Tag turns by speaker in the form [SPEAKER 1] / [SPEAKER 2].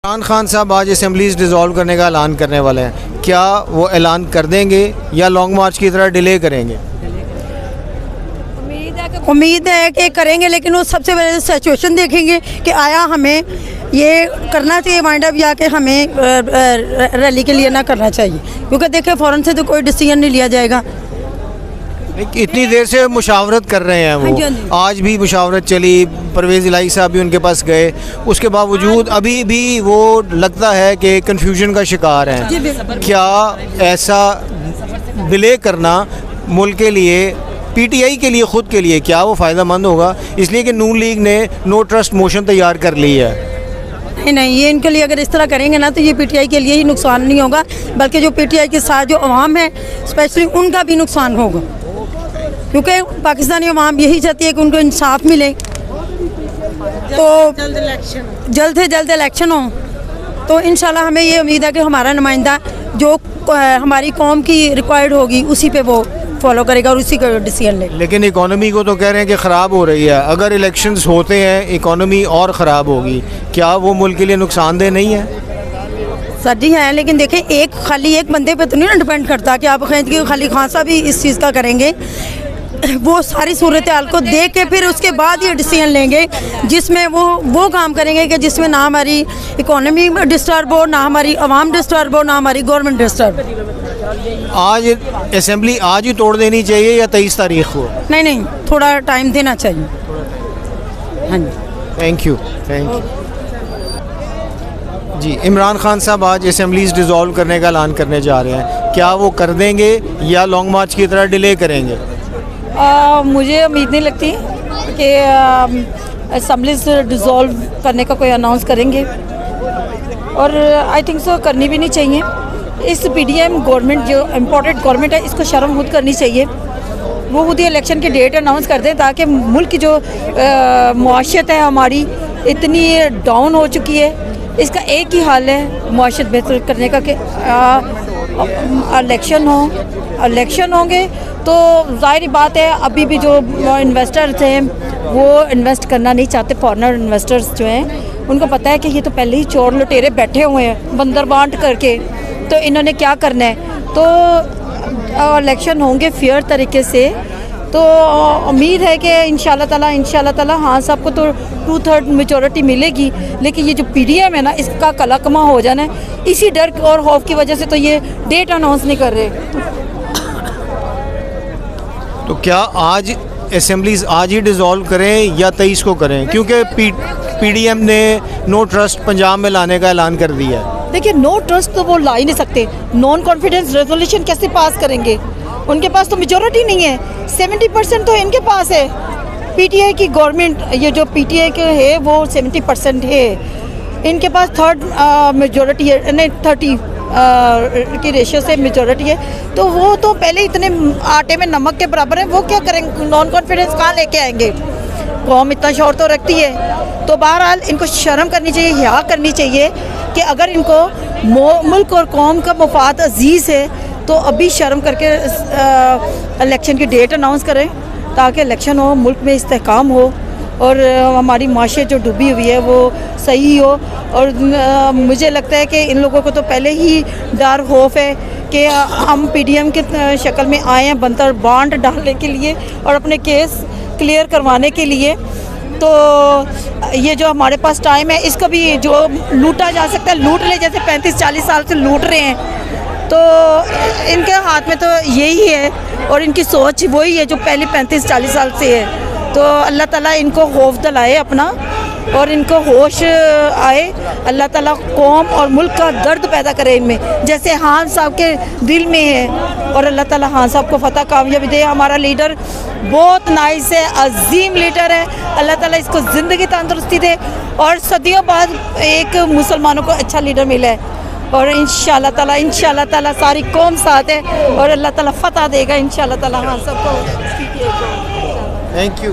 [SPEAKER 1] इमरान खान साहब आज assemblies dissolve करने का ऐलान करने वाले हैं, क्या वो ऐलान कर देंगे या लॉन्ग मार्च की तरह डिले करेंगे?
[SPEAKER 2] उम्मीद है कि करेंगे, लेकिन वो सबसे पहले सिचुएशन देखेंगे कि आया हमें ये करना चाहिए वाइंड अप या कि हमें रैली के लिए ना करना चाहिए, क्योंकि देखिए फ़ौरन से तो कोई डिसीजन नहीं लिया जाएगा।
[SPEAKER 1] इतनी देर से मुशावरत कर रहे हैं वो, आज भी मुशावरत चली, परवेज़ इलाही साहब भी उनके पास गए, उसके बावजूद अभी भी वो लगता है कि कन्फ्यूजन का शिकार हैं। क्या ऐसा डिले करना मुल्क के लिए, पीटीआई के लिए, ख़ुद के लिए क्या वो फ़ायदा मंद होगा? इसलिए कि नून लीग ने नो ट्रस्ट मोशन तैयार कर ली है।
[SPEAKER 2] नहीं, ये इनके लिए अगर इस तरह करेंगे ना तो ये पीटीआई के लिए ही नुकसान नहीं होगा, बल्कि जो पीटीआई के साथ जो अवाम है स्पेशली उनका भी नुकसान होगा, क्योंकि पाकिस्तानी अवाम यही चाहती है कि उनको इंसाफ मिले। तो जल्द से जल्द इलेक्शन हो तो इंशाल्लाह हमें ये उम्मीद है कि हमारा नुमाइंदा जो हमारी कौम की रिक्वायर्ड होगी उसी पे वो फॉलो करेगा और उसी का डिसीजन लेगा।
[SPEAKER 1] लेकिन इकोनॉमी को तो कह रहे हैं कि ख़राब हो रही है, अगर इलेक्शंस होते हैं इकोनॉमी और ख़राब होगी, क्या वो मुल्क के लिए नुकसानदेह नहीं है?
[SPEAKER 2] सर जी है, लेकिन देखें खाली एक बंदे पे तो नहीं ना डिपेंड करता कि आप कहें कि खाली खान साहब भी इस चीज़ का करेंगे। वो सारी सूरत हाल को देख के फिर उसके बाद ये डिसीजन लेंगे जिसमें वो काम करेंगे कि जिसमें ना हमारी इकोनॉमी डिस्टर्ब हो, ना हमारी आवाम डिस्टर्ब हो, ना हमारी गवर्नमेंट डिस्टर्ब।
[SPEAKER 1] आज असेंबली आज ही तोड़ देनी चाहिए या 23 तारीख को?
[SPEAKER 2] नहीं, थोड़ा टाइम देना चाहिए। हाँ जी,
[SPEAKER 1] थैंक यू। जी, इमरान खान साहब आज असेंबलीज डिसॉल्व करने का ऐलान करने जा रहे हैं, क्या वो कर देंगे या लॉन्ग मार्च की तरह डिले करेंगे?
[SPEAKER 3] मुझे उम्मीद नहीं लगती कि असेंबलीज डिसॉल्व करने का कोई अनाउंस करेंगे, और आई थिंक सो करनी भी नहीं चाहिए। इस पीडीएम गवर्नमेंट जो इम्पोर्टेड गवर्नमेंट है इसको शर्म खुद करनी चाहिए। वो खुद ही इलेक्शन की डेट अनाउंस कर दें ताकि मुल्क की जो मुआशरत है हमारी इतनी डाउन हो चुकी है, इसका एक ही हाल है मुआशरत बेहतर करने का कि इलेक्शन होंगे तो जाहिर बात है अभी भी जो इन्वेस्टर्स हैं वो इन्वेस्ट करना नहीं चाहते। फॉरेनर इन्वेस्टर्स जो हैं उनको पता है कि ये तो पहले ही चोर लुटेरे बैठे हुए हैं बंदर बांट करके, तो इन्होंने क्या करना है। तो इलेक्शन होंगे फेयर तरीके से, तो उम्मीद है कि इंशाल्लाह ताला हाँ सबको तो 2/3 मेजॉरिटी मिलेगी। लेकिन ये जो पीडीएम है ना इसका कलाकमा हो जाना है, इसी डर और खौफ की वजह से तो ये डेट अनाउंस नहीं कर रहे।
[SPEAKER 1] तो क्या आज असेंबलीज आज ही डिसॉल्व करें या 23 को करें, क्योंकि पीडीएम ने नो ट्रस्ट पंजाब में लाने का ऐलान कर दिया है?
[SPEAKER 3] देखिए, नो ट्रस्ट तो वो ला ही नहीं सकते, नॉन कॉन्फिडेंस रेजोल्यूशन कैसे पास करेंगे? उनके पास तो मेजॉरिटी नहीं है, 70% तो इनके पास है। पीटीआई की गवर्नमेंट, ये जो पीटीआई के है वो 70% है, इनके पास थर्ड मेजॉरिटी है, नहीं 30 की रेशियो से मेजॉरिटी है। तो वो तो पहले इतने आटे में नमक के बराबर है, वो क्या करेंगे? नॉन कॉन्फिडेंस कहाँ लेके आएंगे? कौम इतना शोर तो रखती है। तो बहरहाल इनको शर्म करनी चाहिए, हिया करनी चाहिए कि अगर इनको मुल्क और कौम का मफाद अजीज़ है तो अभी शर्म करके इलेक्शन की डेट अनाउंस करें ताकि इलेक्शन हो, मुल्क में इस्तेहकाम हो और हमारी माशियत जो डूबी हुई है वो सही हो। और मुझे लगता है कि इन लोगों को तो पहले ही डर खौफ है कि हम पीडीएम के शक्ल में आए हैं बंतर बांट डालने के लिए और अपने केस क्लियर करवाने के लिए। तो ये जो हमारे पास टाइम है इसको भी जो लूटा जा सकता है लूट ले, जैसे 35-40 साल से लूट रहे हैं। तो इनके हाथ में तो यही है और इनकी सोच वही है जो पहले 35-40 साल से है। तो अल्लाह ताला इनको खौफ दिलाए अपना और इनको होश आए, अल्लाह ताला कौम और मुल्क का दर्द पैदा करे इनमें, जैसे खान साहब के दिल में है। और अल्लाह ताला खान साहब को फतह कामयाबी दे। हमारा लीडर बहुत नाइस है, अजीम लीडर है, अल्लाह ताला इसको ज़िंदगी तंदुरुस्ती दे और सदियों बाद एक मुसलमानों को अच्छा लीडर मिला है। और इंशाल्लाह ताला सारी कौम साथ है और अल्लाह ताला फतह देगा इंशाल्लाह ताला हाँ सबको।
[SPEAKER 1] Thank you.